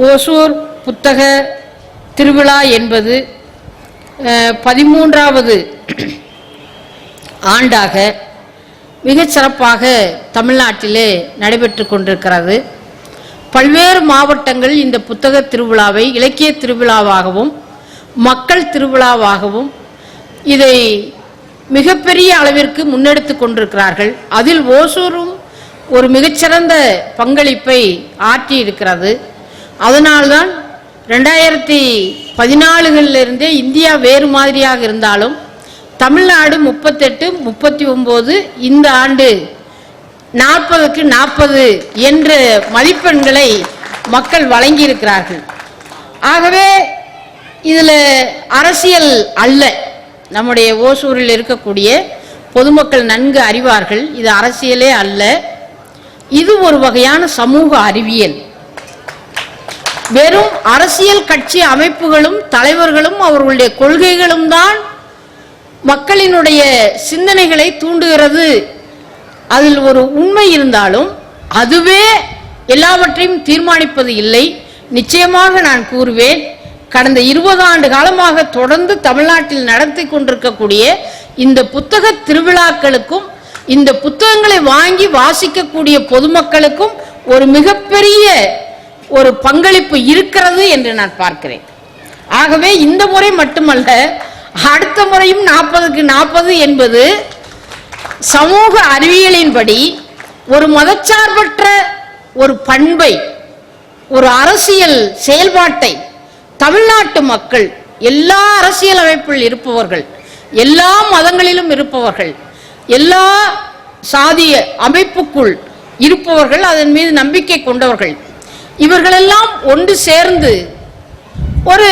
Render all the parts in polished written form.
ஓசூர் புத்தக திருவிழா என்பது 13வது ஆண்டாக மிகச் சிறப்பாக தமிழ்நாட்டிலே நடைபெற்று கொண்டிருக்கிறது. பல்வேறு மாவட்டங்கள் இந்த புத்தக திருவிழாவை இலக்கிய திருவிழாவாகவும் மக்கள் திருவிழாவாகவும் இதை மிகப்பெரிய அளவிற்கு முன்னெடுத்து கொண்டிருக்கிறார்கள். அதில் ஓசூரும் ஒரு மிகச்சிறந்த பங்களிப்பை ஆற்றி இருக்கிறது. அதனால்தான் 2014லிருந்தே இந்தியா வேறு மாதிரியாக இருந்தாலும் தமிழ்நாடு 38, 39 இந்த ஆண்டு 40க்கு 40 என்ற மதிப்பெண்களை மக்கள் வழங்கியிருக்கிறார்கள். ஆகவே இதில் அரசியல் அல்ல. நம்முடைய ஓசூரில் இருக்கக்கூடிய பொதுமக்கள் நன்கு அறிவார்கள், இது அரசியலே அல்ல. இது ஒரு வகையான சமூக அறிவியல். வெறும் அரசியல் கட்சி அமைப்புகளும் தலைவர்களும் அவர்களுடைய கொள்கைகளும் தான் மக்களினுடைய சிந்தனைகளை தூண்டுகிறது. அதில் ஒரு உண்மை இருந்தாலும் அதுவே எல்லாவற்றையும் தீர்மானிப்பது இல்லை. நிச்சயமாக நான் கூறுவேன், கடந்த 20 ஆண்டு காலமாக தொடர்ந்து தமிழ்நாட்டில் நடத்தி கொண்டிருக்கக்கூடிய இந்த புத்தக திருவிழாக்களுக்கும் இந்த புத்தகங்களை வாங்கி வாசிக்கக்கூடிய பொதுமக்களுக்கும் ஒரு மிகப்பெரிய ஒரு பங்களிப்பு இருக்கிறது என்று நான் பார்க்கிறேன். ஆகவே இந்த முறை மட்டுமல்ல, அடுத்த முறையும் 40க்கு 40 என்பது சமூக அறிவியலின்படி ஒரு மதச்சார்பற்ற ஒரு பண்பை, ஒரு அரசியல் செயல்பாட்டை தமிழ்நாட்டு மக்கள், எல்லா அரசியல் அமைப்பில் இருப்பவர்கள், எல்லா மதங்களிலும் இருப்பவர்கள், எல்லா சாதிய அமைப்புக்குள் இருப்பவர்கள், அதன் மீது நம்பிக்கை கொண்டவர்கள், இவர்களெல்லாம் ஒன்று சேர்ந்து ஒரு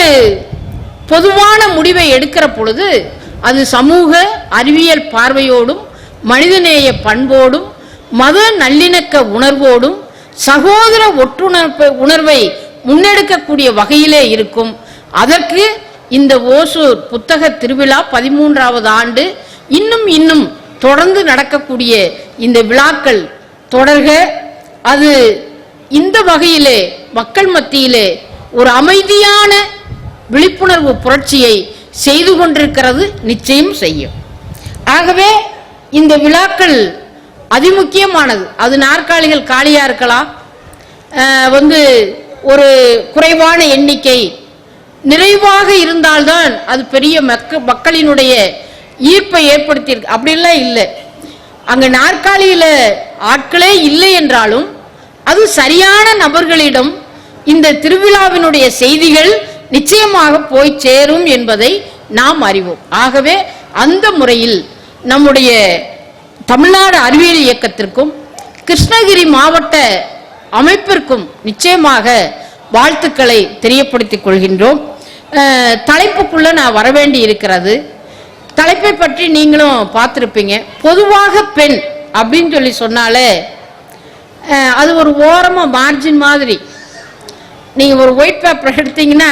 பொதுவான முடிவை எடுக்கிற பொழுது அது சமூக அறிவியல் பார்வையோடும் மனிதநேய பண்போடும் மத நல்லிணக்க உணர்வோடும் சகோதர உணர்வை முன்னெடுக்கக்கூடிய வகையிலே இருக்கும். அதற்கு இந்த ஓசூர் புத்தக திருவிழா 13வது ஆண்டு இன்னும் தொடர்ந்து நடக்கக்கூடிய இந்த விழாக்கள் தொடர்க. அது இந்த வகையிலே மக்கள் மத்தியிலே ஒரு அமைதியான விழிப்புணர்வு புரட்சியை செய்து கொண்டிருக்கிறது, நிச்சயம் செய்யும். ஆகவே இந்த விழாக்கள் அதிமுக்கியமானது. அது நாற்காலிகள் காலியாக இருக்கலாம், ஒரு குறைவான எண்ணிக்கை நிறைவாக இருந்தால்தான் அது பெரிய மக்களினுடைய ஈர்ப்பை ஏற்படுத்தியிருக்கு. அப்படிலாம் இல்லை. அங்கே நாற்காலியில் ஆட்களே இல்லை என்றாலும் அது சரியான நபர்களிடம் இந்த திருவிழாவினுடைய செய்திகள் நிச்சயமாக போய் சேரும் என்பதை நாம் அறிவோம். ஆகவே அந்த முறையில் நம்முடைய தமிழ்நாடு அறிவியல் இயக்கத்திற்கும் கிருஷ்ணகிரி மாவட்ட அமைப்பிற்கும் நிச்சயமாக வாழ்த்துக்களை தெரியப்படுத்திக் கொள்கின்றோம். தலைப்புக்குள்ள நான் வரவேண்டி இருக்கிறது. தலைப்பை பற்றி நீங்களும் பார்த்துருப்பீங்க. பொதுவாக பெண் அப்படின்னு சொல்லி சொன்னாலே அது ஒரு ஓரமாக மார்ஜின் மாதிரி. நீங்கள் ஒரு ஒயிட் பேப்பர் எடுத்தீங்கன்னா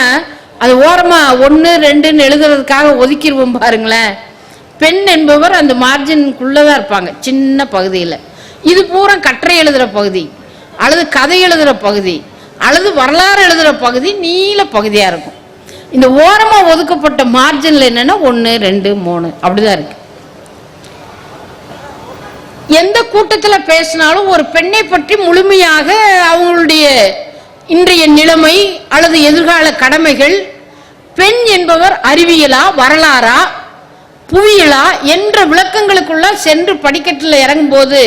அது ஓரமாக 1, 2ன்னு எழுதுறதுக்காக ஒதுக்கிடுவோம் பாருங்களேன். பெண் என்பவர் அந்த மார்ஜினுக்குள்ளே தான் இருப்பாங்க, சின்ன பகுதியில். இது பூரா கட்டுரை எழுதுகிற பகுதி அல்லது கதை எழுதுகிற பகுதி அல்லது வரலாறு எழுதுகிற பகுதி நீல பகுதியாக இருக்கும். இந்த ஓரமாக ஒதுக்கப்பட்ட மார்ஜினில் என்னென்னா 1, 2, 3 அப்படிதான் இருக்கு. எந்த கூட்டத்தில் பேசினாலும் ஒரு பெண்ணை பற்றி முழுமையாக அவங்களுடைய இன்றைய நிலைமை அல்லது எதிர்கால கடமைகள், பெண் என்பவர் அறிவியலா வரலாறா புவியியலா என்ற விளக்கங்களுக்குள்ள சென்று படிக்கட்டில் இறங்கும் போது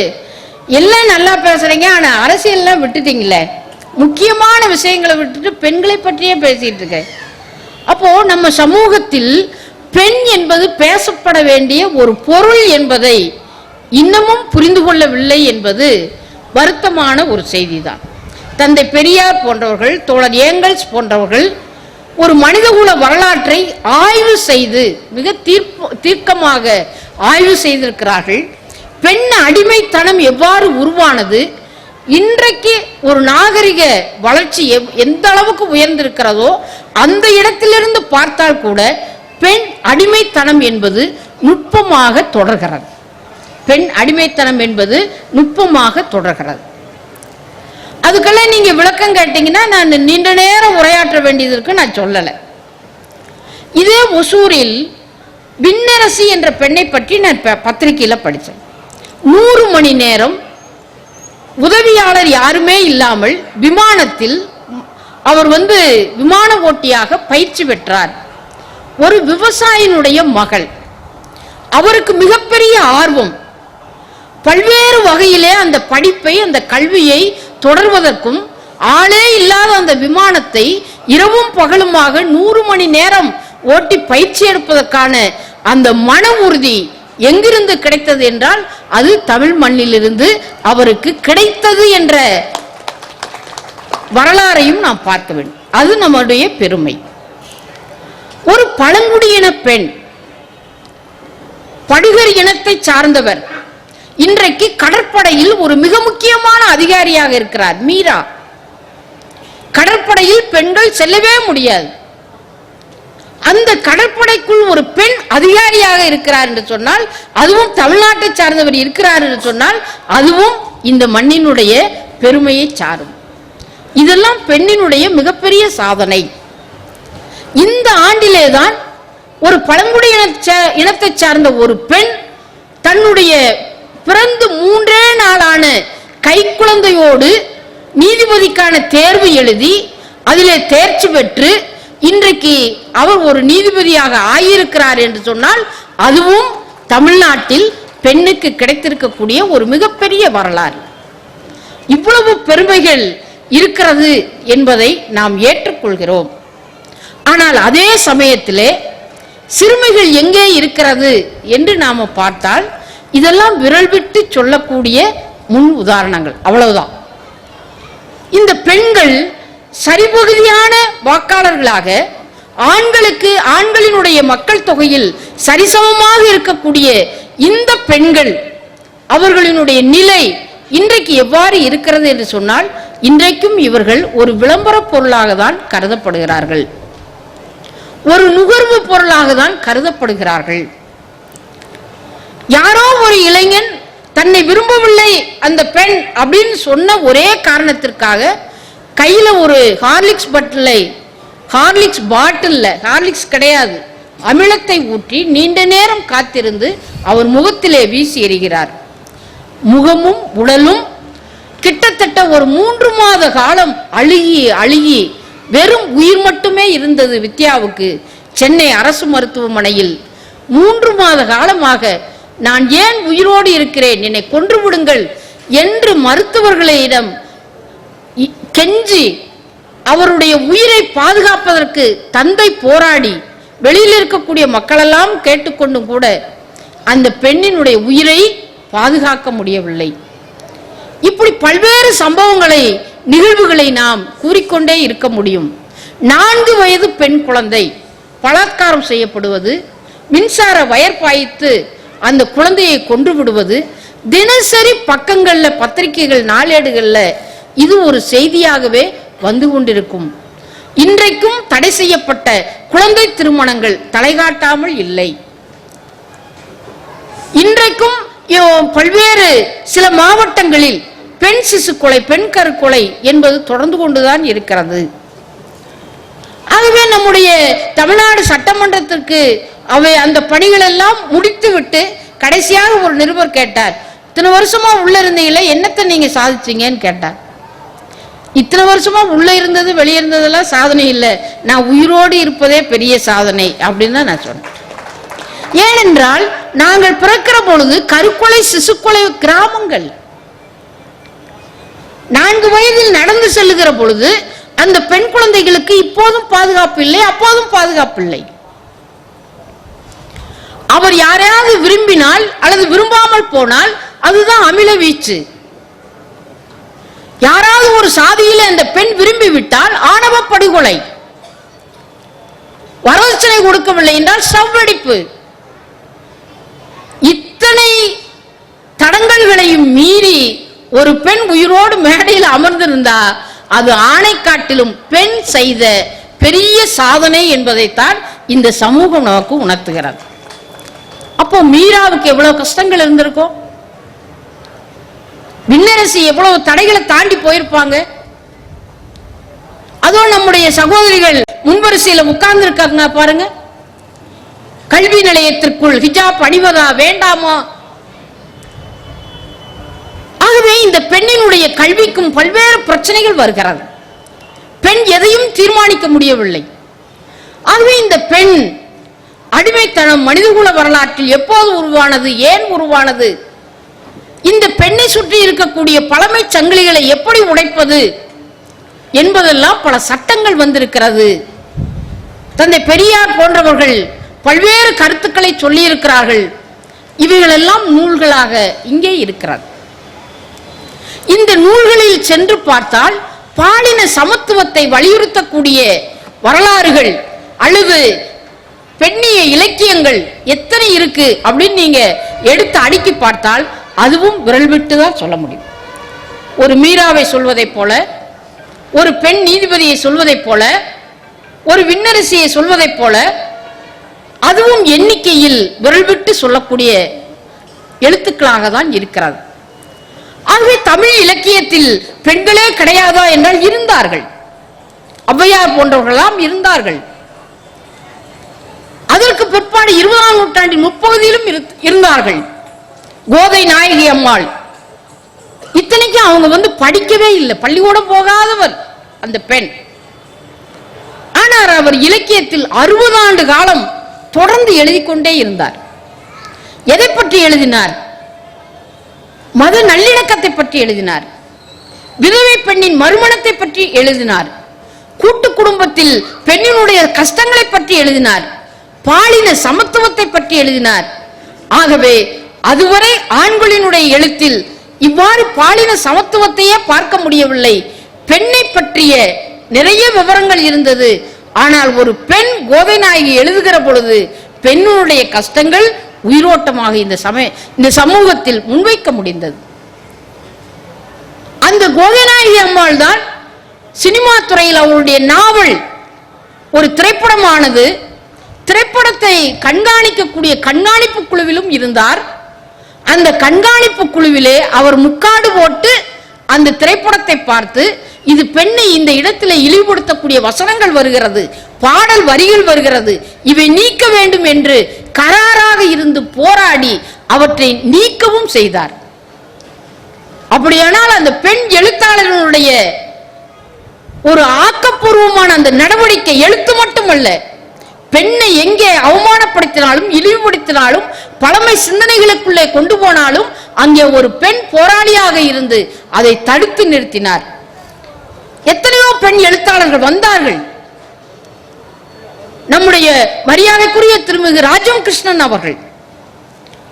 எல்லாம் நல்லா பேசுறீங்க, ஆனால் அரசியல்லாம் விட்டுட்டீங்களே, முக்கியமான விஷயங்களை விட்டுட்டு பெண்களை பற்றியே பேசிட்டு இருக்க. அப்போ நம்ம சமூகத்தில் பெண் என்பது பேசப்பட வேண்டிய ஒரு பொருள் என்பதை இன்னமும் புரிந்து கொள்ளவில்லை என்பது வருத்தமான ஒரு செய்திதான். தந்தை பெரியார் போன்றவர்கள், தோழர் ஏங்கல்ஸ் போன்றவர்கள் ஒரு மனிதகுல வரலாற்றை ஆய்வு செய்து மிக தீர்க்கமாக ஆய்வு செய்திருக்கிறார்கள். பெண் அடிமைத்தனம் எவ்வாறு உருவானது, இன்றைக்கு ஒரு நாகரிக வளர்ச்சி எந்த அளவுக்கு உயர்ந்திருக்கிறதோ அந்த இடத்திலிருந்து பார்த்தால் கூட பெண் அடிமைத்தனம் என்பது நுட்பமாக தொடர்கிறது. பெண் அடிமைத்தனம் என்பது நுட்பமாக தொடர்கிறது. அதுக்கெல்லாம் நீங்க விளக்கம் கேட்டீங்கன்னா நான் நீண்ட நேரம் உரையாற்ற வேண்டியது இருக்கு, நான் சொல்லலை. இதே ஒசூரில் விண்ணரசி என்ற பெண்ணை பற்றி நான் பத்திரிகையில் படித்தேன். 100 மணி நேரம் உதவியாளர் யாருமே இல்லாமல் விமானத்தில் அவர் விமான ஓட்டியாக பயிற்சி பெற்றார். ஒரு விவசாயினுடைய மகள், அவருக்கு மிகப்பெரிய ஆர்வம். பல்வேறு வகையிலே அந்த படிப்பை, அந்த கல்வியை தொடர்வதற்கும் ஆளே இல்லாத அந்த விமானத்தை இரவும் பகலுமாக 100 மணி நேரம் ஓட்டி பயிற்சி எடுப்பதற்கான அந்த மன உறுதி எங்கிருந்து கிடைத்தது என்றால் அது தமிழ் மண்ணிலிருந்து அவருக்கு கிடைத்தது என்ற வரலாறையும் நாம் பார்க்க வேண்டும். அது நம்முடைய பெருமை. ஒரு பழங்குடியின பெண், படுகர் இனத்தை சார்ந்தவர், இன்றைக்கு கடற்படையில் ஒரு மிக முக்கியமான அதிகாரியாக இருக்கிறார். மீரா, கடற்படையில் பெண்கள் செல்லவே முடியாது. அந்த கடற்படைக்குள் ஒரு பெண் அதிகாரியாக இருக்கிறார் என்று சொன்னால், அதுவும் தமிழ்நாட்டை சார்ந்தவர் இருக்கிறார் என்று சொன்னால், அதுவும் இந்த மண்ணினுடைய பெருமையை சாரும். இதெல்லாம் பெண்ணினுடைய மிகப்பெரிய சாதனை. இந்த ஆண்டிலேதான் ஒரு பழங்குடி இனத்தை சார்ந்த ஒரு பெண் தன்னுடைய பிறந்து 3 நாளான கைக்குழந்தையோடு நீதிபதிக்கான தேர்வு எழுதி அதிலே தேர்ச்சி பெற்று இன்றைக்கு அவர் ஒரு நீதிபதியாக ஆகியிருக்கிறார் என்று சொன்னால், அதுவும் தமிழ்நாட்டில் பெண்ணுக்கு கிடைத்திருக்கக்கூடிய ஒரு மிகப்பெரிய வரலாறு. இவ்வளவு பெருமைகள் இருக்கிறது என்பதை நாம் ஏற்றுக்கொள்கிறோம். ஆனால் அதே சமயத்திலே சிறுமைகள் எங்கே இருக்கிறது என்று நாம பார்த்தால் இதெல்லாம் விரல் விட்டு சொல்லக்கூடிய முன் உதாரணங்கள், அவ்வளவுதான். இந்த பெண்கள் சரிபகுதியான வாக்காளர்களாக ஆண்களினுடைய மக்கள் தொகையில் சரிசமமாக இருக்கக்கூடிய இந்த பெண்கள், அவர்களினுடைய நிலை இன்றைக்கு எவ்வாறு இருக்கிறது என்று சொன்னால், இன்றைக்கும் இவர்கள் ஒரு விளம்பர பொருளாக தான் கருதப்படுகிறார்கள், ஒரு நுகர்வு பொருளாக தான் கருதப்படுகிறார்கள். யாரோ ஒரு இளைஞன் தன்னை விரும்பவில்லை அந்த பெண் அப்படின்னு சொன்ன ஒரே காரணத்திற்காக கையில ஒரு ஹார்லிக்ஸ் பாட்டில், ஹார்லிக்ஸ் கிடையாது, அமிலத்தை ஊற்றி நீண்ட நேரம் காத்திருந்து அவர் முகத்திலே வீசி எறிகிறார். முகமும் உடலும் கிட்டத்தட்ட ஒரு 3 மாத காலம் அழுகி வெறும் உயிர் மட்டுமே இருந்தது வித்யாவுக்கு சென்னை அரசு மருத்துவமனையில். 3 மாத காலமாக நான் ஏன் உயிரோடு இருக்கிறேன், என்னை கொன்று விடுங்கள் என்று மருத்துவர்களிடம் கெஞ்சி அவருடைய உயிரை பாதுகாப்பதற்கு தந்தை போராடி வெளியில் இருக்கக்கூடிய மக்களெல்லாம் கேட்டுக்கொண்டும் கூட அந்த பெண்ணினுடைய உயிரை பாதுகாக்க முடியவில்லை. இப்படி பல்வேறு சம்பவங்களை, நிகழ்வுகளை நாம் கூறிக்கொண்டே இருக்க முடியும். 4 வயது பெண் குழந்தை பலாத்காரம் செய்யப்படுவது, மின்சார வயர் பாய்த்து அந்த குழந்தையை கொன்று விடுவது தினசரி பக்கங்கள்ல, பத்திரிகைகள், நாளேடுகள்ல இது ஒரு செய்தியாகவே வந்து கொண்டிருக்கும். இன்றைக்கும் தடை செய்யப்பட்ட குழந்தை திருமணங்கள் தலைகாட்டாமல் இல்லை. இன்றைக்கும் பல்வேறு சில மாவட்டங்களில் பெண் சிசு கொலை, பெண் கருக்கொலை என்பது தொடர்ந்து கொண்டுதான் இருக்கிறது. ஆகவே நம்முடைய தமிழ்நாடு சட்டமன்றத்திற்கு அவை அந்த பணிகள் எல்லாம் முடித்து விட்டு கடைசியாக ஒரு நிருபர் கேட்டார், இத்தனை வருஷமா உள்ள இருந்தீங்களே, என்னத்தை நீங்க சாதிச்சீங்கன்னு கேட்டார். இத்தனை வருஷமா உள்ள இருந்தது வெளியே இருந்ததெல்லாம் சாதனை இல்லை, நான் உயிரோடு இருப்பதே பெரிய சாதனை அப்படின்னு தான் நான் சொன்னேன். ஏனென்றால் நாங்கள் பிறக்கிற பொழுது கருக்கொலை, சிசுக்கொலை கிராமங்கள். 4 வயதில் நடந்து செல்லுகிற பொழுது அந்த பெண் குழந்தைகளுக்கு இப்போதும் பாதுகாப்பு இல்லை, அப்போதும் பாதுகாப்பு இல்லை. அவர் யாரையாவது விரும்பினால் அல்லது விரும்பாமல் போனால் அதுதான் அமில வீச்சு. யாராவது ஒரு சாதியில அந்த பெண் விரும்பி விட்டால் ஆணவ படுகொலை, வரதட்சணை கொடுக்கவில்லை என்றால் சவ்வடிப்பு. இத்தனை தடங்கல்களையும் மீறி ஒரு பெண் உயிரோடு மேடையில் அமர்ந்திருந்தா அது ஆணை காட்டிலும் பெண் செய்த பெரிய சாதனை என்பதைத்தான் இந்த சமூகம் நமக்கு உணர்த்துகிறது. அப்போ மீராவுக்கு எவ்வளவு கஷ்டங்கள் இருந்திருக்கும், விண்ணரசி எவ்வளவு தடைகளை தாண்டி போயிருப்பாங்க. நம்முடைய சகோதரிகள் முன்வரிசையில் உட்கார்ந்து இருக்காங்க பாருங்க. கல்வி நிலையத்திற்குள் ஹிஜாப் அணிவதா வேண்டாமா? ஆகவே இந்த பெண்ணினுடைய கல்விக்கும் பல்வேறு பிரச்சனைகள் வருகிறது. பெண் எதையும் தீர்மானிக்க முடியவில்லை. ஆகவே இந்த பெண் அடிமைத்தனம் மனிதகுல வரலாற்றில் எப்போது உருவானது, ஏன் உருவானது, இந்த பெண்ணை சுற்றி இருக்கக்கூடிய பழமை சங்கிலிகளை எப்படி உடைப்பது என்பதெல்லாம் பல சட்டங்கள் வந்திருக்கிறது. தந்தை பெரியார் போன்றவர்கள் பல்வேறு கருத்துக்களை சொல்லி இருக்கிறார்கள். இவைகளெல்லாம் நூல்களாக இங்கே இருக்கிறது. இந்த நூல்களில் சென்று பார்த்தால் பாலின சமத்துவத்தை வலியுறுத்தக்கூடிய வரலாறுகள் அல்லது பெண்ணிய இலக்கியங்கள் எத்தனை இருக்கு அப்படின்னு நீங்க எடுத்து அடுக்கி பார்த்தால் அதுவும் விரல் விட்டு தான் சொல்ல முடியும். ஒரு மீராவை சொல்வதைப் போல, ஒரு பெண் நீதிபதியை சொல்வதைப் போல, ஒரு விண்ணரசியை சொல்வதைப் போல, அதுவும் எண்ணிக்கையில் விரல் விட்டு சொல்லக்கூடிய எழுத்துக்களாக தான் இருக்கிறது. ஆகவே தமிழ் இலக்கியத்தில் பெண்களே கிடையாதா என்றால் இருந்தார்கள். ஔவையார் போன்றவர்களாம் இருந்தார்கள். அதற்கு பிற்பாடு 20ஆம் நூற்றாண்டின் முற்பகுதியிலும் இருந்தார்கள். கோதை நாயகி அம்மாள், இத்தனைக்கும் அவங்க படிக்கவே இல்லை, பள்ளிக்கூடம் போகாதவர் அந்த பெண். ஆனால் அவர் இலக்கியத்தில் 60 ஆண்டு காலம் தொடர்ந்து எழுதி கொண்டே இருந்தார். எதை பற்றி எழுதினார்? மத நல்லிணக்கத்தை பற்றி எழுதினார். விதவை பெண்ணின் மறுமணத்தை பற்றி எழுதினார். கூட்டு குடும்பத்தில் பெண்ணினுடைய கஷ்டங்களை பற்றி எழுதினார். பாலின சமத்துவத்தை பற்றி எழுதினார். ஆகவே அதுவரை ஆண்களினுடைய எழுத்தில் இவ்வாறு பாலின சமத்துவத்தையே பார்க்க முடியவில்லை. பெண்ணை பற்றிய நிறைய விவரங்கள் இருந்தது. ஆனால் ஒரு பெண் கோதை நாயகி எழுதுகிற பொழுது பெண்ணுடைய கஷ்டங்கள் உயிரோட்டமாக இந்த சமூகத்தில் முன்வைக்க முடிந்தது. அந்த கோதை நாயகி அம்மாள் தான் சினிமா துறையில் அவருடைய நாவல் ஒரு திரைப்படமானது. திரைப்படத்தை கண்காணிக்கக்கூடிய கண்காணிப்பு குழுவிலும் இருந்தார். அந்த கண்காணிப்பு குழுவிலே அவர் முக்காடு போட்டு அந்த திரைப்படத்தை பார்த்து, இது பெண்ணை இந்த இடத்தில் இழிவுபடுத்தக்கூடிய வசனங்கள் வருகிறது, பாடல் வரிகள் வருகிறது, இவை நீக்க வேண்டும் என்று கராராக இருந்து போராடி அவற்றை நீக்கவும் செய்தார். அப்படியானால் அந்த பெண் எழுத்தாளர்களுடைய ஒரு ஆக்கப்பூர்வமான அந்த நடவடிக்கை எழுத்து மட்டுமல்ல, பெண்ணை எங்கே அவமானப்படுத்தினாலும் இழிவுபடுத்தினாலும் பழமை சிந்தனைகளுக்குள்ளே கொண்டு போனாலும் அங்கே ஒரு பெண் போராளியாக இருந்து அதை தடுத்து நிறுத்தினார். எத்தனையோ பெண் எழுத்தாளர்கள் வந்தார்கள். நம்முடைய மரியாதைக்குரிய திருமிகு ராஜம் கிருஷ்ணன் அவர்கள்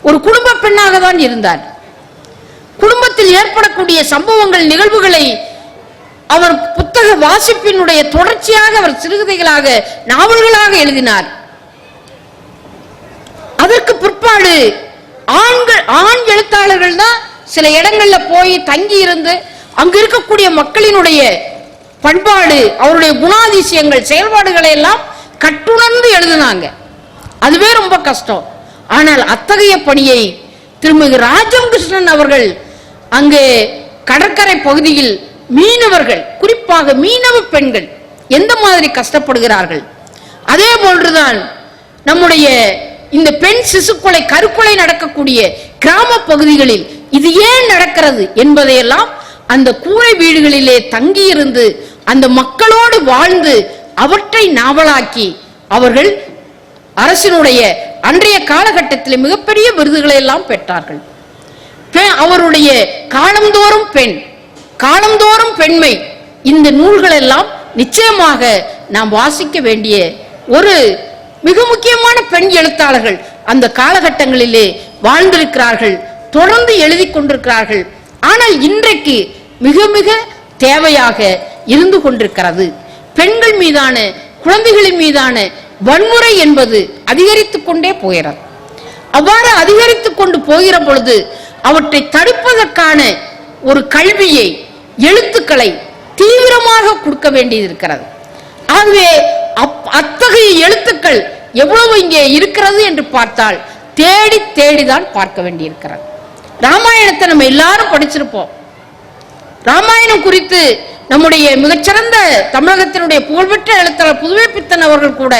ஒரு குடும்ப பெண்ணாக தான் இருந்தார். குடும்பத்தில் ஏற்படக்கூடிய சம்பவங்கள் நிகழ்வுகளை அவர் புத்தக வாசிப்பினுடைய தொடர்ச்சியாக அவர் சிறுகதைகளாக நாவல்களாக எழுதினார். அதற்கு பிற்பாடு ஆண் எழுத்தாளர்கள் தான் சில இடங்கள்ல போய் தங்கி இருந்து அங்க இருக்கக்கூடிய மக்களினுடைய பண்பாடு, அவருடைய குணாதிசயங்கள், செயல்பாடுகளை எல்லாம் கட்டுணர்ந்து எழுதினாங்க. அதுவே ரொம்ப கஷ்டம். ஆனால் அத்தகைய பணியை திருமிகு ராஜம் கிருஷ்ணன் அவர்கள் அங்கே கடற்கரை பகுதியில் மீனவர்கள், குறிப்பாக மீனவ பெண்கள் எந்த மாதிரி கஷ்டப்படுகிறார்கள், அதே போன்றுதான் நம்முடைய இந்த பெண் சிசுக்கொலை கருக்கொலை நடக்கக்கூடிய கிராம பகுதிகளில் இது ஏன் நடக்கிறது என்பதையெல்லாம் அந்த கூரை வீடுகளிலே தங்கியிருந்து அந்த மக்களோடு வாழ்ந்து அவற்றை நாவலாக்கி அவர்கள் அரசினுடைய அன்றைய காலகட்டத்தில் மிகப்பெரிய விருதுகளை எல்லாம் பெற்றார்கள். அவருடைய காலந்தோறும் பெண், காலந்தோறும் பெண்மை, இந்த நூல்கள் எல்லாம் நிச்சயமாக நாம் வாசிக்க வேண்டிய ஒரு மிக முக்கியமான பெண் எழுத்தாளர்கள் அந்த காலகட்டங்களிலே வாழ்ந்திருக்கிறார்கள், தொடர்ந்து எழுதி கொண்டிருக்கிறார்கள். ஆனால் இன்றைக்கு மிக மிக தேவையாக இருந்து கொண்டிருக்கிறது. பெண்கள் மீதான, குழந்தைகளின் மீதான வன்முறை என்பது அதிகரித்துக் கொண்டே போகிறது. அவ்வாறு அதிகரித்துக் கொண்டு போகிற பொழுது அவற்றை தடுப்பதற்கான ஒரு கல்வியை, எழுத்துக்களை தீவிரமாக கொடுக்க வேண்டியது இருக்கிறது. ஆகவே அத்தகைய எழுத்துக்கள் எவ்வளவு இங்கே இருக்கிறது என்று பார்த்தால் தேடி தேடிதான் பார்க்க வேண்டியிருக்கிறது. ராமாயணத்தை நம்ம எல்லாரும் படிச்சிருப்போம். ராமாயணம் குறித்து நம்முடைய மிகச்சிறந்த தமிழகத்தினுடைய புகழ்பெற்ற எழுத்தாளர் புதுவை பித்தன் அவர்கள் கூட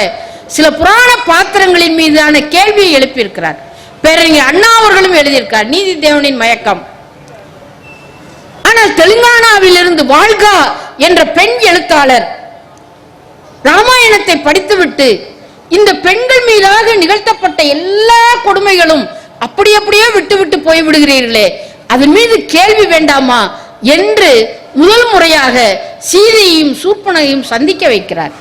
சில புராண பாத்திரங்களின் மீதான கேள்வியை எழுப்பியிருக்கிறார். பேரறிஞர் அண்ணா அவர்களும் எழுதியிருக்கார் நீதி தேவனின் மயக்கம். ஆனால் தெலுங்கானாவில் இருந்து வாழ்கா என்ற பெண் எழுத்தாளர் ராமாயணத்தை படித்துவிட்டு இந்த பெண்கள் மீதாக நிகழ்த்தப்பட்ட எல்லா கொடுமைகளும் அப்படியே விட்டு போய்விடுகிறீர்களே, அதன் மீது கேள்வி வேண்டாமா என்று முதல் முறையாக சீதையையும் சூர்பனகையும் சந்திக்க வைக்கிறார்.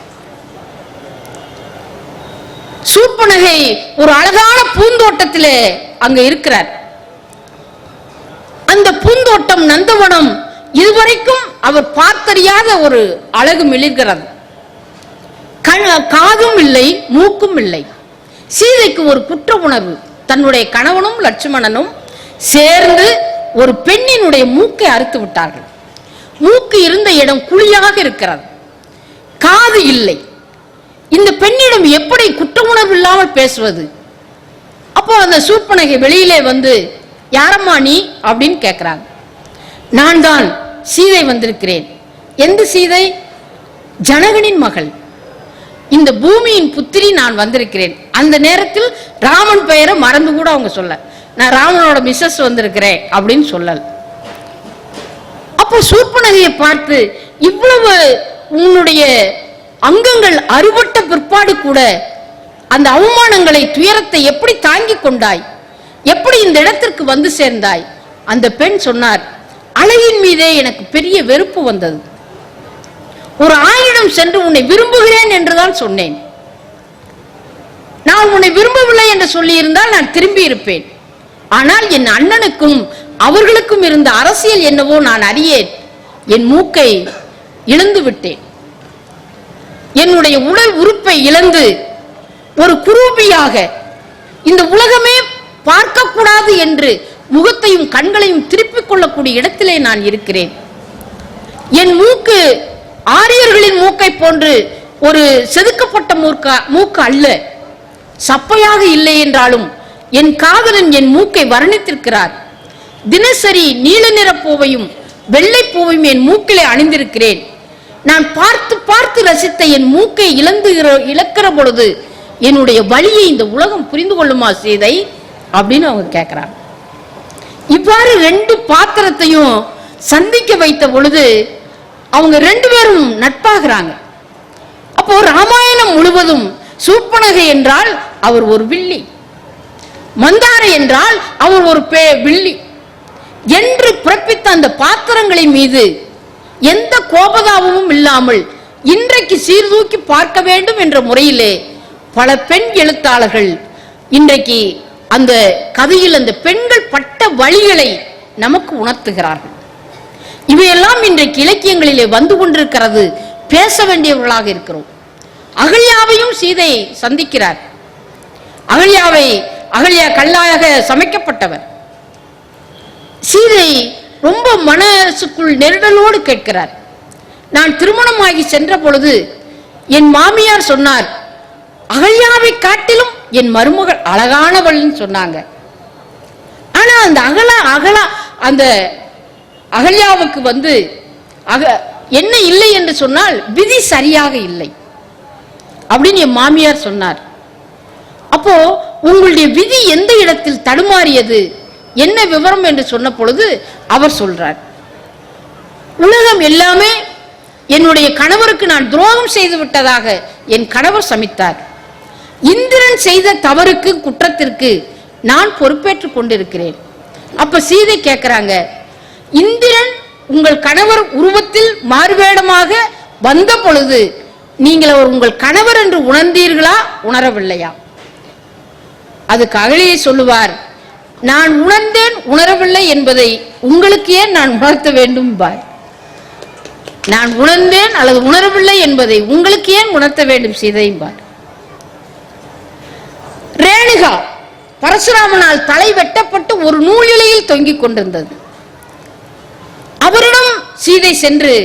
சூர்பனகை ஒரு அழகான பூந்தோட்டத்திலே அங்க இருக்கிறார். அந்த பூந்தோட்டம் நந்தவனம் இதுவரைக்கும் அவர் பார்த்தறியாத ஒரு அழகு மிளிர்கிறது. காதும் இல்லை, மூக்கும் இல்லை. சீதைக்கு ஒரு குற்ற உணர்வு. தன்னுடைய கணவனும் லட்சுமணனும் சேர்ந்து ஒரு பெண்ணினுடைய மூக்கை அறுத்து விட்டார்கள். மூக்கு இருந்த இடம் குழியாக இருக்கிறது, காது இல்லை. இந்த பெண்ணிடம் எப்படி குற்ற உணர்வு இல்லாமல் பேசுவது? அப்போ அந்த சூர்பனகை வெளியிலே வந்து யாரம்மா நீ அப்படின்னு கேட்கிறாங்க. நான் தான் சீதை வந்திருக்கிறேன். எந்த சீதை? ஜனகனின் மகள், இந்த பூமியின் புத்திரி நான் வந்திருக்கிறேன். அந்த நேரத்தில் ராமன் பெயரை மறந்து கூட அவங்க சொல்ல, நான் ராமனோட மிஸ்ஸஸ் வந்திருக்கிறேன் அப்படின்னு சொல்லல. அப்போ சூர்பனகையை பார்த்து, இவ்வளவு உன்னுடைய அங்கங்கள் அறுபட்ட பிற்பாடு கூட அந்த அவமானங்களை துயரத்தை எப்படி தாங்கிக் கொண்டாய்? எப்படி இந்த இடத்திற்கு வந்து சேர்ந்தாய்? அந்த பெண் சொன்னார், அழகின் மீதே எனக்கு பெரிய வெறுப்பு வந்தது. ஒரு ஆணிடம் சென்று உன்னை விரும்புகிறேன் என்றுதான் சொன்னேன். நான் உன்னை விரும்பவில்லை என்று சொல்லி இருந்தால் நான் திரும்பி இருப்பேன். ஆனால் என் அண்ணனுக்கும் அவர்களுக்கும் இருந்த அரசியல் என்னவோ நான் அறியேன். என் மூக்கை இழந்து விட்டேன். என்னுடைய உடல் உறுப்பை இழந்து ஒரு குரூபியாக இந்த உலகமே பார்க்கக்கூடாது என்று முகத்தையும் கண்களையும் திருப்பிக் கொள்ளக்கூடிய இடத்திலே நான் இருக்கிறேன். என் மூக்கு ஆரியர்களின் மூக்கை போன்று ஒரு செதுக்கப்பட்ட மூக்கு அல்ல, சப்பையாக இல்லை என்றாலும் என் காதலன் என் மூக்கை வர்ணித்திருக்கிறார். தினசரி நீல நிற பூவையும் வெள்ளை பூவையும் என் மூக்கிலே அணிந்திருக்கிறேன். நான் பார்த்து பார்த்து ரசித்த என் மூக்கை இழக்கிற பொழுது என்னுடைய வழியை இந்த உலகம் புரிந்து கொள்ளுமா சீதை அப்படின்னு அவங்க கேட்கிறாங்க. இவ்வாறு ரெண்டு பாத்திரத்தையும் சந்திக்க வைத்த பொழுது அவங்க ரெண்டு பேரும் நட்பாகிறாங்க. அப்போ ராமாயணம் முழுவதும் சூர்பனகை என்றால் அவர் ஒரு வில்லி, மந்தாரை என்றால் அவர் ஒரு வில்லி என்று பிறப்பித்த அந்த பாத்திரங்களின் மீது எந்த கோபதாபமும் இல்லாமல் இன்றைக்கு சீர்தூக்கி பார்க்க வேண்டும் என்ற முறையிலே பல பெண் எழுத்தாளர்கள் இன்றைக்கு அந்த கதையில் அந்த பெண்கள் பட்ட வழிகளை நமக்கு உணர்த்துகிறார்கள். இவையெல்லாம் இன்றைக்கு இலக்கியங்களிலே வந்து கொண்டிருக்கிறது. பேச வேண்டியவர்களாக இருக்கிறோம். அகல்யாவையும் சீதை சந்திக்கிறார். அகல்யா கல்லாக சமைக்கப்பட்டவர். சீதை ரொம்ப மனசுக்குள் நெருடலோடு கேட்கிறார். நான் திருமணமாகி சென்ற பொழுது என் மாமியார் சொன்னார், அகல்யாவை காட்டிலும் என் மருமகள் அழகானவள் சொன்னாங்க. ஆனா அந்த அந்த அகல்யாவுக்கு வந்து என்ன இல்லை என்று சொன்னால் விதி சரியாக இல்லை அப்படின்னு என் மாமியார் சொன்னார். அப்போ உங்களுடைய விதி எந்த இடத்தில் தடுமாறியது, என்ன விவரம் என்று சொன்ன பொழுது அவர் சொல்றார், உலகம் எல்லாமே என்னுடைய கணவருக்கு நான் துரோகம் செய்து விட்டதாக என் கணவர் சமித்தார். இந்திரன் செய்த தவறுக்கு குற்றத்திற்கு நான் பொறுப்பேற்றுக் கொண்டிருக்கிறேன். அப்ப சீதை கேட்கிறாங்க, இந்திரன் உங்கள் கணவர் உருவத்தில் மாறுவேடமாக வந்த பொழுது நீங்கள் அவர் உங்கள் கணவர் என்று உணர்ந்தீர்களா, உணரவில்லையா? அதுக்கு அகலியை சொல்லுவார், நான் உணர்ந்தேன் உணரவில்லை என்பதை உங்களுக்கு ஏன் நான் உணர்த்த வேண்டும் பார். நான் உணர்ந்தேன் அல்லது உணரவில்லை என்பதை உங்களுக்கு ஏன் உணர்த்த வேண்டும் சீதையும் பார். ரேணுகா பரசுராமனால் தலை வெட்டப்பட்டு ஒரு நூலிலையில் தொங்கிக் கொண்டிருந்தது. அவரிடம் சீதை சென்று,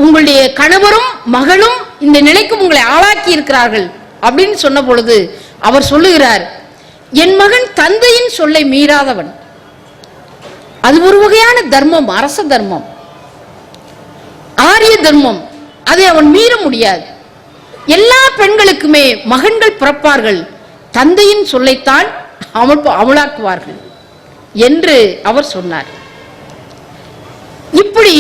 உங்களுடைய கணவரும் மகளும் இந்த நிலைக்கு உங்களை ஆளாக்கி இருக்கிறார்கள் அப்படின்னு சொன்ன பொழுது அவர் சொல்லுகிறார், என் மகன் தந்தையின் சொல்லை மீறாதவன். அது ஒரு வகையான தர்மம், அரச தர்மம். ஆரிய தர்மம், அதை அவன் மீற முடியாது. எல்லா பெண்களுக்குமே மகன்கள் பிறப்பார்கள், தந்தையின் சொல்லைத்தான் அமலாக்குவார்கள் என்று அவர் சொன்னார். இப்படி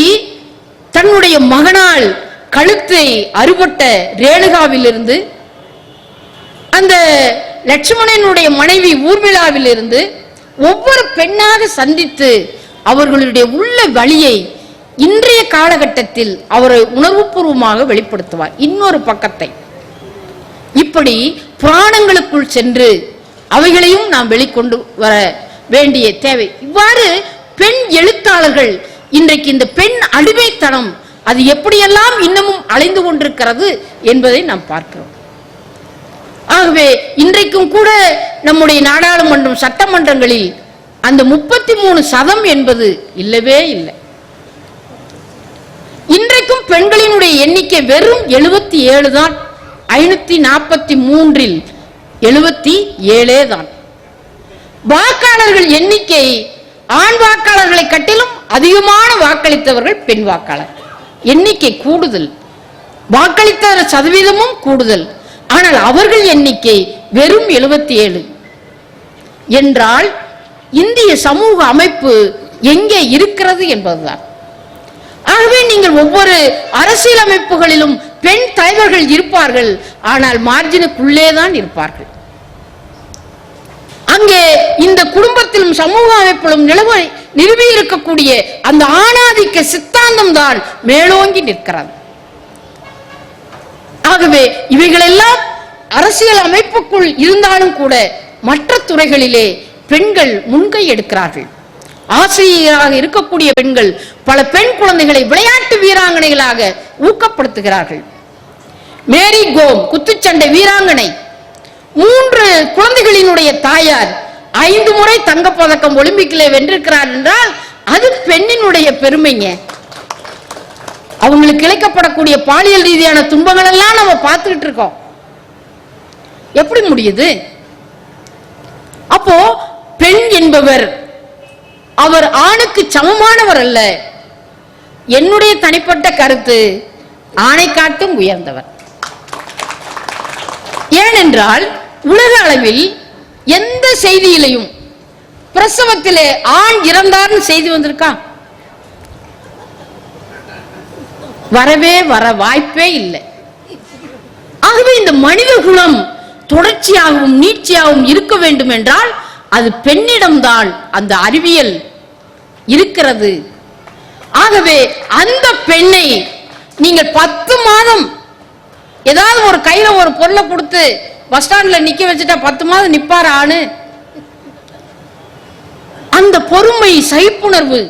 தன்னுடைய மகனால் கழுத்தை அறுபட்ட ரேணுகாவிலிருந்து, அந்த லட்சுமணனுடைய மனைவி ஊர்மிளாவிலிருந்து ஒவ்வொரு பெண்ணாக சந்தித்து அவர்களுடைய உள்ள வழியை இன்றைய காலகட்டத்தில் அவரை உணர்வுபூர்வமாக வெளிப்படுத்துவார். இன்னொரு பக்கத்தை இப்படி புராணங்களுக்குள் சென்று அவைகளையும் நாம் வெளிக்கொண்டு வர வேண்டிய தேவை. இவ்வாறு பெண் எழுத்தாளர்கள் இன்றைக்கு இந்த பெண் அடிமைத்தனம் அது எப்படியெல்லாம் இன்னமும் அலைந்து கொண்டிருக்கிறது என்பதை நாம் பார்க்கிறோம். ஆகவே இன்றைக்கும் கூட நம்முடைய நாடாளுமன்றம் சட்டமன்றங்களில் அந்த 33% என்பது இல்லவே இல்லை. இன்றைக்கும் பெண்களினுடைய எண்ணிக்கை வெறும் 77 தான். 543 77 தான். வாக்காளர்கள் எண்ணிக்கை ஆண் வாக்காளர்களை கட்டிலும் அதிகமான வாக்களித்தவர்கள் பெண் வாக்காளர் எண்ணிக்கை கூடுதல், வாக்களித்த சதவீதமும் கூடுதல். ஆனால் அவர்கள் எண்ணிக்கை வெறும் 77 என்றால் இந்திய சமூக அமைப்பு எங்கே இருக்கிறது என்பதுதான். ஆகவே நீங்கள் ஒவ்வொரு அரசியல் அமைப்புகளிலும் பெண் தலைவர்கள் இருப்பார்கள், ஆனால் மார்ஜினுக்குள்ளே தான் இருப்பார்கள். அங்கே இந்த குடும்பத்திலும் சமூக அமைப்பிலும் நிறுவி இருக்கக்கூடிய அந்த ஆணாதிக்க சித்தாந்தம் தான் மேலோங்கி நிற்கிறது. ஆகவே இவைகளெல்லாம் அரசியல் அமைப்புக்குள் இருந்தாலும் கூட மற்ற துறைகளிலே பெண்கள் முன்கை எடுக்கிறார்கள். ஆசிரியராக இருக்கக்கூடிய பெண்கள் பல பெண் குழந்தைகளை விளையாட்டு வீராங்கனைகளாக ஊக்கப்படுத்துகிறார்கள். மேரி கோம் குத்துச்சண்டை வீராங்கனை, 3 குழந்தைகளினுடைய தாயார், 5 முறை தங்கப்பதக்கம் ஒலிம்பிக்கிலே வென்றிருக்கிறார் என்றால் அது பெண்ணினுடைய பெருமைங்க. அவங்களுக்கு இழைக்கப்படக்கூடிய பாலியல் ரீதியான துன்பங்கள் எல்லாம் நம்ம பார்த்துக்கிட்டு இருக்கோம். எப்படி முடியுது? அப்போ பெண் என்பவர் அவர் ஆணுக்கு சமமானவர் அல்ல. என்னுடைய தனிப்பட்ட கருத்து, ஆணை காட்டும் உயர்ந்தவர். ஏனென்றால் உலக அளவில் எந்த செய்தியிலையும் பிரசவத்திலே ஆண் இறந்தார்னு செய்தி வந்திருக்கா? வர வாய்ப்பே இல்லை. ஆகவே இந்த மனித குலம் தொடர்ச்சியாகவும் நீட்சியாகவும் இருக்க வேண்டும் என்றால் அது பெண்ணிடம்தான் அந்த அறிவியல் இருக்கிறது. ஆகவே அந்த பெண்ணை நீங்கள் 10 மாதம் ஏதாவது ஒரு கையில ஒரு பொருளை கொடுத்து பஸ் ஸ்டாண்ட்ல நிக்க வச்சுட்டா 10 மாதம் நிப்பார ஆணு? அந்த பொறுமை, சகிப்புணர்வு,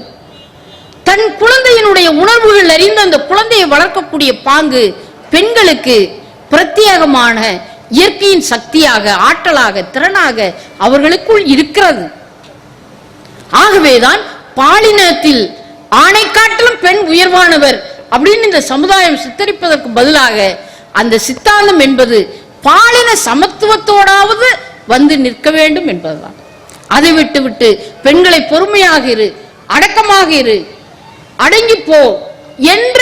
தன் குழந்தையினுடைய உணர்வுகள் அறிந்து அந்த குழந்தையை வளர்க்கக்கூடிய பாங்கு பெண்களுக்கு பிரத்யேகமான இயற்கையின் சக்தியாக, ஆற்றலாக, திறனாக அவர்களுக்குள் இருக்கிறது. ஆகவேதான் பாலினத்தில் ஆணை காட்டிலும் பெண் உயர்வானவர் அப்படின்னு இந்த சமுதாயம் சித்தரிப்பதற்கு பதிலாக அந்த சித்தாந்தம் என்பது பாலின சமத்துவத்தோடாவது வந்து நிற்க வேண்டும் என்பதுதான். அதை விட்டு பெண்களை பொறுமையாக இரு, அடக்கமாக இரு, அடங்கி போ என்ற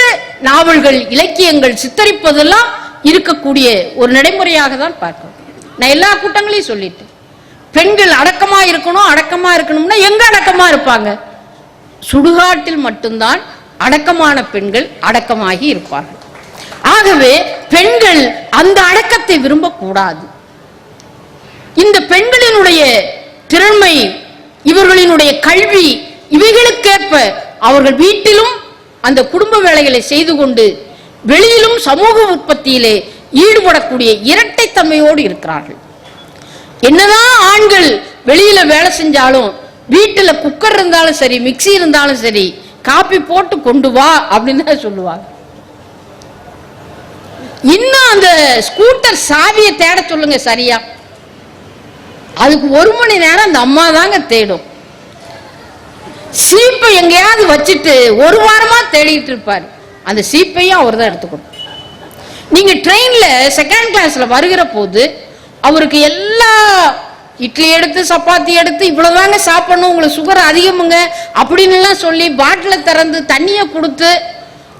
நாவல்கள், இலக்கியங்கள் சித்தரிப்பதெல்லாம் இருக்கக்கூடிய ஒரு நடைமுறையாக தான் பார்க்கிறோம். நான் எல்லா கூட்டங்களையும் சொல்லிட்டேன். பெண்கள் அடக்கமா இருக்கணும்னா எங்க அடக்கமா இருப்பாங்க? சுடுகாட்டில் மட்டும்தான் அடக்கமான பெண்கள் அடக்கமாகி இருப்பார்கள். ஆகவே பெண்கள் அந்த அடக்கத்தை விரும்பக்கூடாது. இந்த பெண்களினுடைய திறமை, இவர்களினுடைய கல்வி, இவைகளுக்கேற்ப அவர்கள் வீட்டிலும் அந்த குடும்ப வேலைகளை செய்து கொண்டு வெளியிலும் சமூக உற்பத்தியிலே ஈடுபடக்கூடிய இரட்டைத்தன்மையோடு இருக்கிறார்கள். என்னதான் ஆண்கள் வெளியில வேலை செஞ்சாலும் வீட்டுல குக்கர் இருந்தாலும் சரி, மிக்சி இருந்தாலும் சரி, காப்பி போட்டு கொண்டு வா அப்படின்னு சொல்லுவாங்க. இன்னும் அந்த ஸ்கூட்டர் சாவியை தேட சொல்லுங்க சரியா, அதுக்கு 1 மணி நேரம் அந்த அம்மா தாங்க தேடும். சீப்பை எங்கேயாவது வச்சுட்டு 1 வாரமா தேடிட்டு இருப்பாரு. அந்த சீப்பையும் அவர் தான் எடுத்துக்கணும். நீங்க ட்ரெயின்ல செகண்ட் கிளாஸ்ல வருகிற போது அவருக்கு எல்லா இட்லி எடுத்து, சப்பாத்தி எடுத்து, இவ்வளவுதாங்க சாப்பிடணும், உங்களுக்கு சுகர் அதிகமுங்க அப்படின்னு எல்லாம் சொல்லி பாட்டில திறந்து தண்ணியை கொடுத்து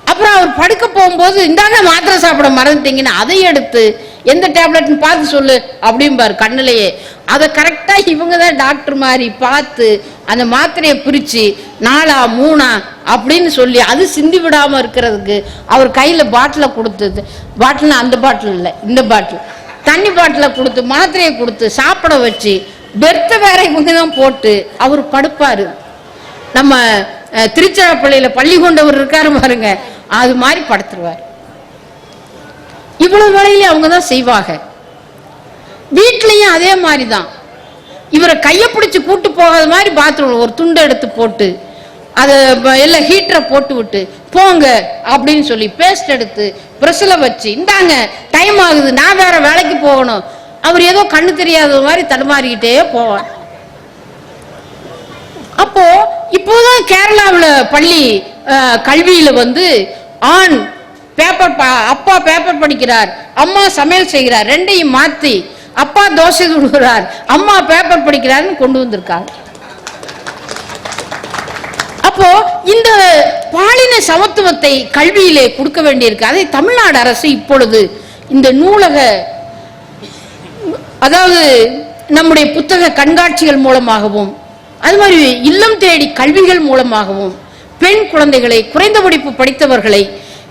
அப்புறம் அவர் படுக்க போகும்போது இந்தாங்க மாத்திரை சாப்பிட மறந்துட்டீங்கன்னு அதை எடுத்து எந்த டேப்லெட்னு பார்த்து சொல்லு அப்படிம்பாரு கண்ணிலேயே. அதை கரெக்டாக இவங்க தான் டாக்டர் மாதிரி பார்த்து அந்த மாத்திரையை பிரித்து 4 3 அப்படின்னு சொல்லி அது சிந்தி விடாமல் இருக்கிறதுக்கு அவர் கையில் பாட்டிலை கொடுத்தது, பாட்டில் அந்த பாட்டில் இல்லை இந்த பாட்டில் தண்ணி பாட்டிலை கொடுத்து மாத்திரையை கொடுத்து சாப்பிட வச்சு பெர்த்தை வேற இவங்க தான் போட்டு அவர் படுப்பார். நம்ம திருச்சிராப்பள்ளியில் பள்ளி கொண்டவர் இருக்காரு பாருங்க, அது மாதிரி படுத்துருவார். இவ்வளவு வேலையிலே அவங்க தான் செய்வாங்க. வீட்லயும் அதே மாதிரி தான். இவரை கையை பிடிச்சி கூட்டு போகாத மாதிரி பாத்ரூம் ஒரு துண்டை எடுத்து போட்டு அதை எல்லாம் ஹீட்டரை போட்டு விட்டு போங்க அப்படின்னு சொல்லி பேஸ்ட் எடுத்து பிரஸ்ல வச்சு இந்தாங்க டைம் ஆகுது நான் வேற வேலைக்கு போகணும். அவர் ஏதோ கண்ணு தெரியாத மாதிரி தடுமாறிக்கிட்டே போவார். அப்போ இப்போதான் கேரளாவில் பள்ளி கல்வியில ஆண் பேப்பர் அப்பா பேப்பர் படிக்கிறார், அம்மா சமையல் செய்கிறார், ரெண்டையும் மாத்தி அப்பா தோசை சுடுகிறார், அம்மா பேப்பர் படிக்கிறார்னு கொண்டு வந்திருக்காங்க. அப்போ இந்த பாலின சமத்துவத்தை கல்வியிலே கொடுக்க வேண்டியிருக்கு. அதை தமிழ்நாடு அரசு இப்பொழுது இந்த நூலக அதாவது நம்முடைய புத்தக கண்காட்சிகள் மூலமாகவும் அது மாதிரி இல்லம் தேடி கல்விகள் மூலமாகவும் பெண் குழந்தைகளை குறைந்த படிப்பு படித்தவர்களை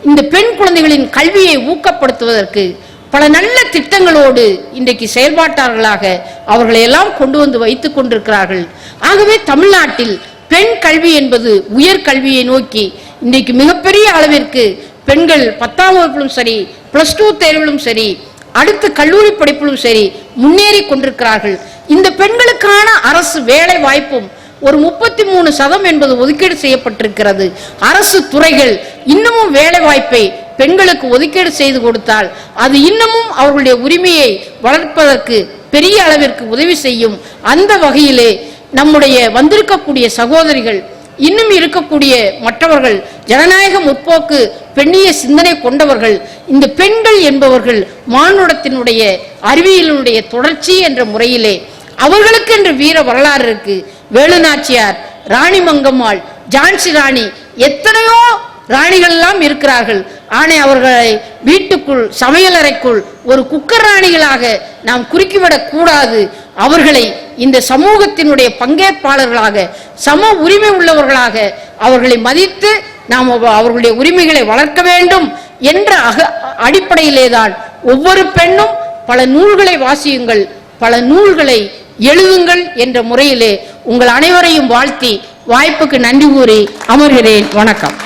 இந்த பெண் குழந்தைகளின் கல்வியை ஊக்கப்படுத்துவதற்கு பல நல்ல திட்டங்களோடு இன்றைக்கு செயல்பாட்டாளர்களாக அவர்களை எல்லாம் கொண்டு வந்து வைத்துக் கொண்டிருக்கிறார்கள். ஆகவே தமிழ்நாட்டில் பெண் கல்வி என்பது உயர்கல்வியை நோக்கி இன்றைக்கு மிகப்பெரிய அளவிற்கு பெண்கள் 10ஆம் வகுப்பிலும் சரி +2 தேர்விலும் சரி அடுத்த கல்லூரி படிப்பிலும் சரி முன்னேறி கொண்டிருக்கிறார்கள். இந்த பெண்களுக்கான அரசு வேலை வாய்ப்பும் ஒரு 33% என்பது ஒதுக்கீடு செய்யப்பட்டிருக்கிறது. அரசு துறைகள் இன்னமும் வேலை வாய்ப்பை பெண்களுக்கு ஒதுக்கீடு செய்து கொடுத்தால் அது இன்னமும் அவர்களுடைய உரிமையை வளர்ப்பதற்கு பெரிய அளவிற்கு உதவி செய்யும். அந்த வகையிலே நம்முடைய வந்திருக்கக்கூடிய சகோதரிகள் இன்னும் இருக்கக்கூடிய மற்றவர்கள் ஜனநாயக முற்போக்கு பெண்ணிய சிந்தனை கொண்டவர்கள் இந்த பெண்கள் என்பவர்கள் மானுடத்தினுடைய அறிவியலினுடைய தொடர்ச்சி என்ற முறையிலே அவர்களுக்கு என்று வீர வரலாறு இருக்கு. வேலுநாச்சியார், ராணி மங்கம்மாள், ஜான்சி ராணி, எத்தனையோ ராணிகள் எல்லாம் இருக்கிறார்கள். ஆனால் அவர்களை வீட்டுக்குள் சமையலறைக்குள் ஒரு குக்கர் ராணிகளாக நாம் குறுக்கிவிடக் கூடாது. அவர்களை இந்த சமூகத்தினுடைய பங்கேற்பாளர்களாக சம உரிமை உள்ளவர்களாக அவர்களை மதித்து நாம் அவர்களுடைய உரிமைகளை வளர்க்க வேண்டும் என்ற அடிப்படையிலேதான் ஒவ்வொரு பெண்ணும் பல நூல்களை வாசியுங்கள், பல நூல்களை எழுதுங்கள் என்ற முறையிலே உங்கள் அனைவரையும் வாழ்த்தி வாய்ப்புக்கு நன்றி கூறி அமர்கிறேன். வணக்கம்.